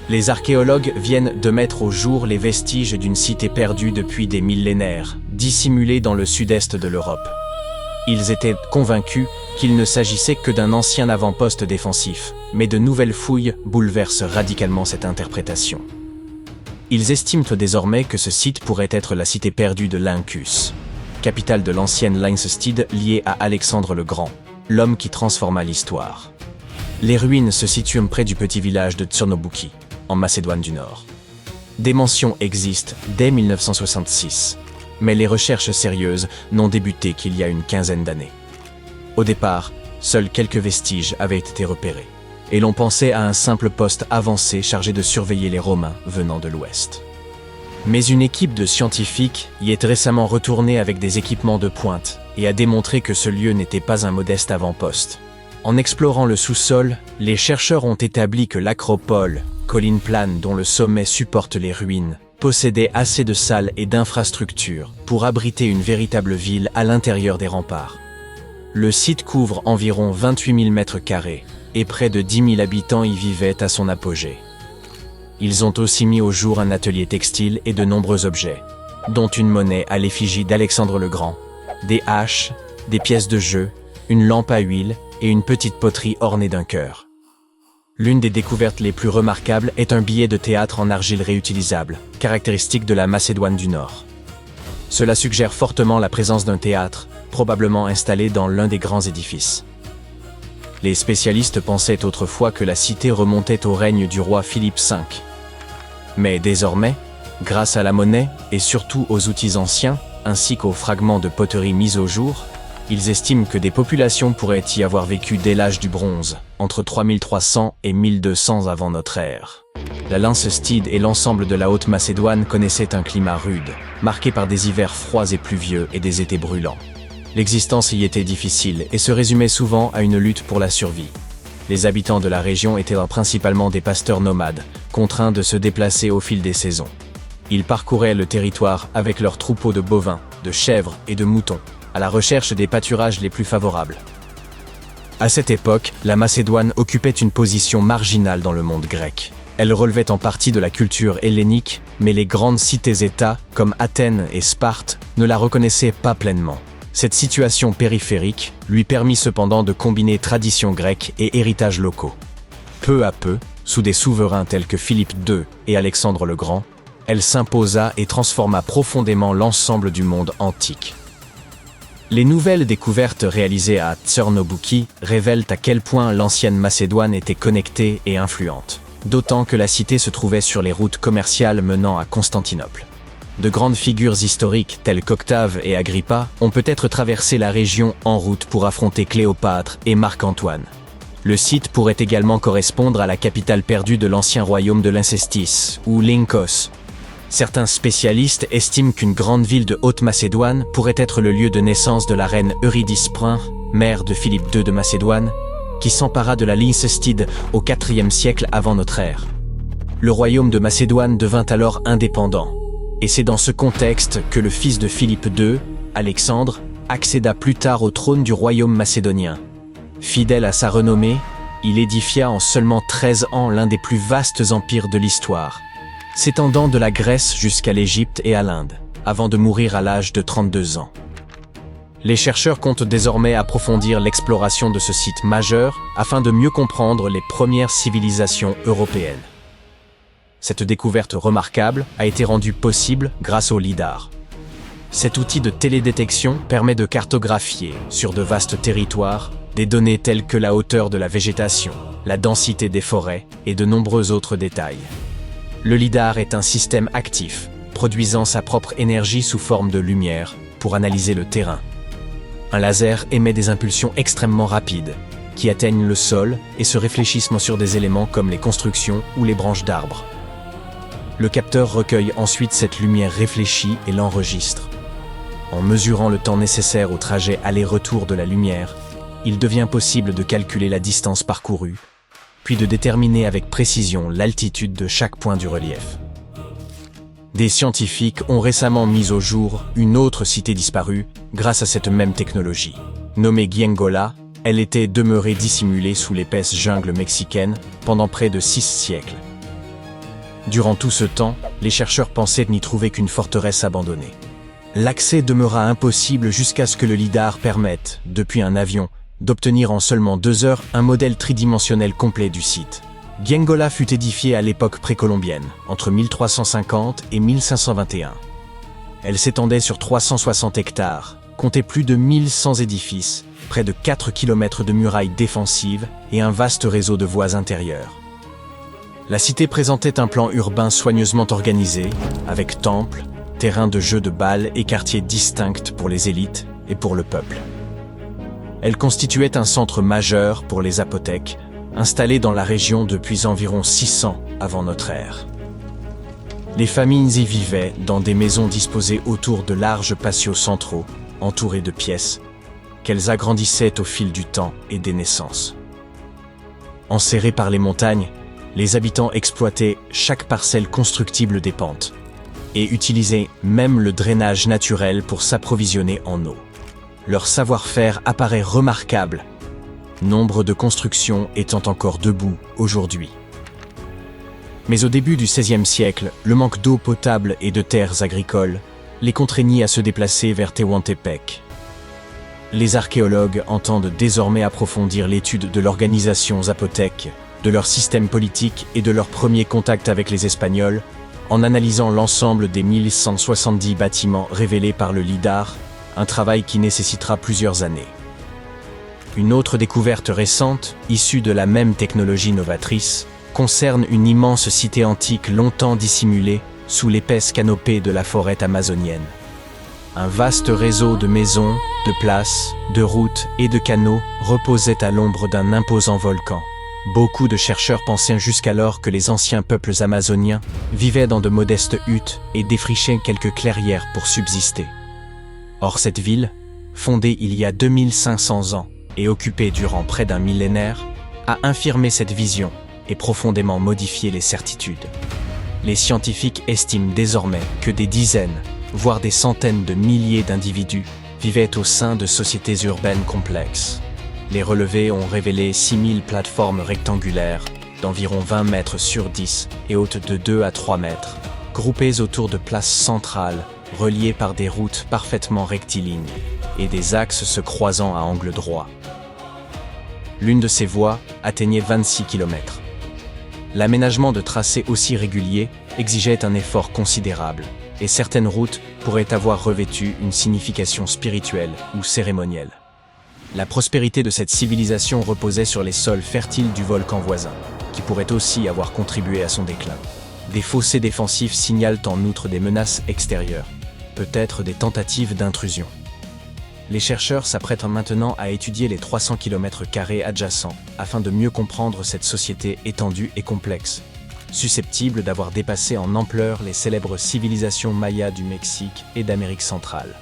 Les archéologues viennent de mettre au jour les vestiges d'une cité perdue depuis des millénaires, dissimulée dans le sud-est de l'Europe. Ils étaient convaincus qu'il ne s'agissait que d'un ancien avant-poste défensif, mais de nouvelles fouilles bouleversent radicalement cette interprétation. Ils estiment désormais que ce site pourrait être la cité perdue de Lyncus, capitale de l'ancienne Lyncestide liée à Alexandre le Grand, l'homme qui transforma l'histoire. Les ruines se situent près du petit village de Tchernobouki, en Macédoine du Nord. Des mentions existent dès 1966, mais les recherches sérieuses n'ont débuté qu'il y a une quinzaine d'années. Au départ, seuls quelques vestiges avaient été repérés, et l'on pensait à un simple poste avancé chargé de surveiller les Romains venant de l'Ouest. Mais une équipe de scientifiques y est récemment retournée avec des équipements de pointe et a démontré que ce lieu n'était pas un modeste avant-poste. En explorant le sous-sol, les chercheurs ont établi que l'acropole, colline plane dont le sommet supporte les ruines, possédait assez de salles et d'infrastructures pour abriter une véritable ville à l'intérieur des remparts. Le site couvre environ 28 000 m² et près de 10 000 habitants y vivaient à son apogée. Ils ont aussi mis au jour un atelier textile et de nombreux objets, dont une monnaie à l'effigie d'Alexandre le Grand, des haches, des pièces de jeu, une lampe à huile et une petite poterie ornée d'un cœur. L'une des découvertes les plus remarquables est un billet de théâtre en argile réutilisable, caractéristique de la Macédoine du Nord. Cela suggère fortement la présence d'un théâtre, probablement installé dans l'un des grands édifices. Les spécialistes pensaient autrefois que la cité remontait au règne du roi Philippe V. Mais désormais, grâce à la monnaie et surtout aux outils anciens, ainsi qu'aux fragments de poterie mis au jour, ils estiment que des populations pourraient y avoir vécu dès l'âge du bronze, entre 3300 et 1200 avant notre ère. La Lyncestide et l'ensemble de la Haute-Macédoine connaissaient un climat rude, marqué par des hivers froids et pluvieux et des étés brûlants. L'existence y était difficile et se résumait souvent à une lutte pour la survie. Les habitants de la région étaient principalement des pasteurs nomades, contraints de se déplacer au fil des saisons. Ils parcouraient le territoire avec leurs troupeaux de bovins, de chèvres et de moutons, à la recherche des pâturages les plus favorables. À cette époque, la Macédoine occupait une position marginale dans le monde grec. Elle relevait en partie de la culture hellénique, mais les grandes cités-États, comme Athènes et Sparte, ne la reconnaissaient pas pleinement. Cette situation périphérique lui permit cependant de combiner traditions grecques et héritages locaux. Peu à peu, sous des souverains tels que Philippe II et Alexandre le Grand, elle s'imposa et transforma profondément l'ensemble du monde antique. Les nouvelles découvertes réalisées à Tchernobouki révèlent à quel point l'ancienne Macédoine était connectée et influente, d'autant que la cité se trouvait sur les routes commerciales menant à Constantinople. De grandes figures historiques telles qu'Octave et Agrippa ont peut-être traversé la région en route pour affronter Cléopâtre et Marc-Antoine. Le site pourrait également correspondre à la capitale perdue de l'ancien royaume de Lyncestis, ou Lynkos. Certains spécialistes estiment qu'une grande ville de Haute-Macédoine pourrait être le lieu de naissance de la reine Eurydice I, mère de Philippe II de Macédoine, qui s'empara de la Lyncestide au IVe siècle avant notre ère. Le royaume de Macédoine devint alors indépendant, et c'est dans ce contexte que le fils de Philippe II, Alexandre, accéda plus tard au trône du royaume macédonien. Fidèle à sa renommée, il édifia en seulement 13 ans l'un des plus vastes empires de l'histoire, s'étendant de la Grèce jusqu'à l'Égypte et à l'Inde, avant de mourir à l'âge de 32 ans. Les chercheurs comptent désormais approfondir l'exploration de ce site majeur afin de mieux comprendre les premières civilisations européennes. Cette découverte remarquable a été rendue possible grâce au lidar. Cet outil de télédétection permet de cartographier, sur de vastes territoires, des données telles que la hauteur de la végétation, la densité des forêts et de nombreux autres détails. Le lidar est un système actif, produisant sa propre énergie sous forme de lumière pour analyser le terrain. Un laser émet des impulsions extrêmement rapides, qui atteignent le sol et se réfléchissent sur des éléments comme les constructions ou les branches d'arbres. Le capteur recueille ensuite cette lumière réfléchie et l'enregistre. En mesurant le temps nécessaire au trajet aller-retour de la lumière, il devient possible de calculer la distance parcourue, puis de déterminer avec précision l'altitude de chaque point du relief. Des scientifiques ont récemment mis au jour une autre cité disparue grâce à cette même technologie. Nommée Giengola, elle était demeurée dissimulée sous l'épaisse jungle mexicaine pendant près de 6 siècles. Durant tout ce temps, les chercheurs pensaient n'y trouver qu'une forteresse abandonnée. L'accès demeura impossible jusqu'à ce que le lidar permette, depuis un avion, d'obtenir en seulement 2 heures un modèle tridimensionnel complet du site. Giengola fut édifiée à l'époque précolombienne, entre 1350 et 1521. Elle s'étendait sur 360 hectares, comptait plus de 1100 édifices, près de 4 km de murailles défensives et un vaste réseau de voies intérieures. La cité présentait un plan urbain soigneusement organisé, avec temples, terrains de jeux de balles et quartiers distincts pour les élites et pour le peuple. Elle constituait un centre majeur pour les apothèques, installés dans la région depuis environ 600 avant notre ère. Les familles y vivaient dans des maisons disposées autour de larges patios centraux, entourés de pièces, qu'elles agrandissaient au fil du temps et des naissances. Enserrés par les montagnes, les habitants exploitaient chaque parcelle constructible des pentes et utilisaient même le drainage naturel pour s'approvisionner en eau. Leur savoir-faire apparaît remarquable, nombre de constructions étant encore debout aujourd'hui. Mais au début du XVIe siècle, le manque d'eau potable et de terres agricoles les contraignit à se déplacer vers Tehuantepec. Les archéologues entendent désormais approfondir l'étude de l'organisation zapotèque, de leur système politique et de leur premier contact avec les Espagnols, en analysant l'ensemble des 1170 bâtiments révélés par le lidar, un travail qui nécessitera plusieurs années. Une autre découverte récente, issue de la même technologie novatrice, concerne une immense cité antique longtemps dissimulée sous l'épaisse canopée de la forêt amazonienne. Un vaste réseau de maisons, de places, de routes et de canaux reposait à l'ombre d'un imposant volcan. Beaucoup de chercheurs pensaient jusqu'alors que les anciens peuples amazoniens vivaient dans de modestes huttes et défrichaient quelques clairières pour subsister. Or cette ville, fondée il y a 2500 ans et occupée durant près d'un millénaire, a infirmé cette vision et profondément modifié les certitudes. Les scientifiques estiment désormais que des dizaines, voire des centaines de milliers d'individus vivaient au sein de sociétés urbaines complexes. Les relevés ont révélé 6000 plateformes rectangulaires d'environ 20 mètres sur 10 et hautes de 2 à 3 mètres, groupées autour de places centrales, reliées par des routes parfaitement rectilignes et des axes se croisant à angle droit. L'une de ces voies atteignait 26 km. L'aménagement de tracés aussi réguliers exigeait un effort considérable, et certaines routes pourraient avoir revêtu une signification spirituelle ou cérémonielle. La prospérité de cette civilisation reposait sur les sols fertiles du volcan voisin, qui pourrait aussi avoir contribué à son déclin. Des fossés défensifs signalent en outre des menaces extérieures, peut-être des tentatives d'intrusion. Les chercheurs s'apprêtent maintenant à étudier les 300 km² adjacents afin de mieux comprendre cette société étendue et complexe, susceptible d'avoir dépassé en ampleur les célèbres civilisations mayas du Mexique et d'Amérique centrale.